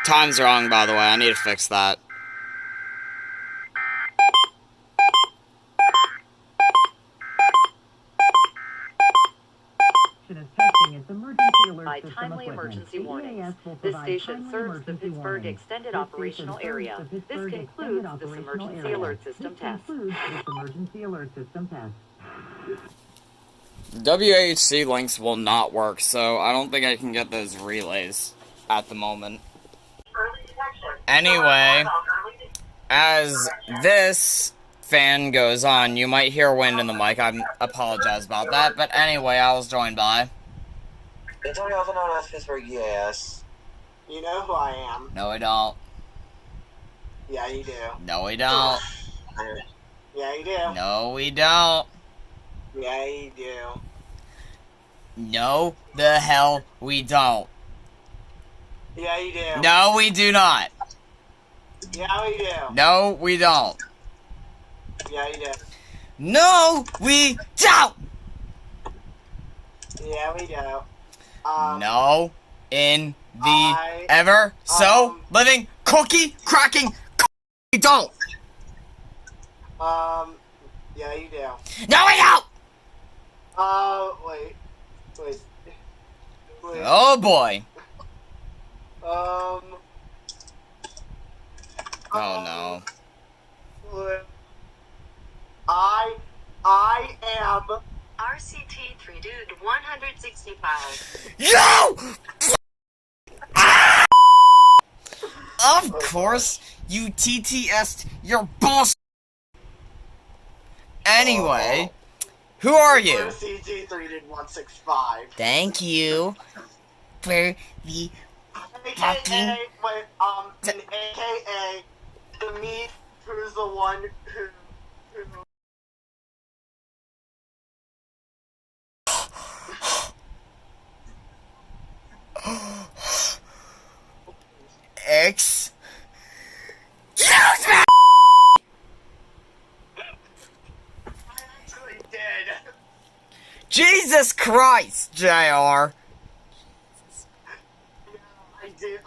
Time's wrong, by the way. I need to fix that. By timely emergency warnings. This station serves the Pittsburgh Extended Operational Area. This concludes this emergency alert system test. WAHC links will not work, so I don't think I can get those relays at the moment. Anyway, as this fan goes on, you might hear wind in the mic. I apologize about that. But anyway, I was joined by... Antonio, also known as Pittsburgh EAS. You know who I am. No, we don't. Yeah, you do. No, we don't. Yeah, you do. No, we don't. Yeah, you do. No, the hell we don't. Yeah, you do. No, we do not. Yeah, we do. No, we don't. Yeah, you do. No, we don't! Yeah, we do. No, in the ever so living cookie cracking we don't. Yeah, you do. No, we don't! Wait. Oh boy. Oh no. I am RCT 3 Dude 165. Yo! Of course, you TTS'd your boss. Anyway, who are you? RCT 3 Dude 165. Thank you for the AKA, an AKA the me who's the one who Excuse me! I actually did. Jesus Christ, JR.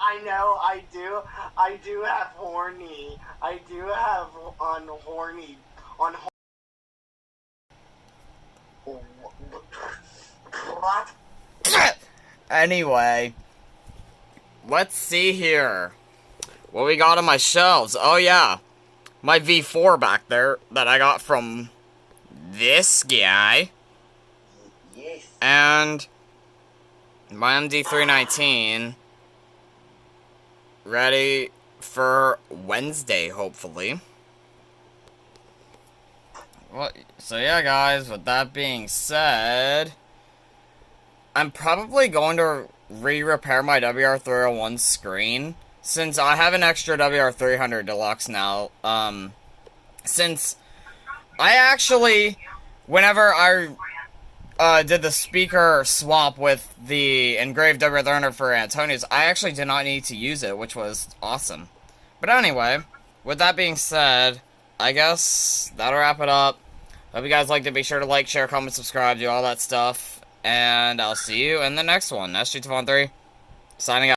I know, I do have horny. I do have on horny. What? Anyway, let's see here. What we got on my shelves? Oh yeah, my V4 back there that I got from this guy. Yes. And my MD319 ready for Wednesday, hopefully. Well, so yeah, guys, with that being said, I'm probably going to re-repair my WR301 screen, since I have an extra WR300 Deluxe now. Since I actually, whenever I did the speaker swap with the engraved WR300 for Antonio's, I actually did not need to use it, which was awesome. But anyway, with that being said, I guess that'll wrap it up. Hope you guys liked it. Be sure to like, share, comment, subscribe, do all that stuff. And I'll see you in the next one. SG213, signing out.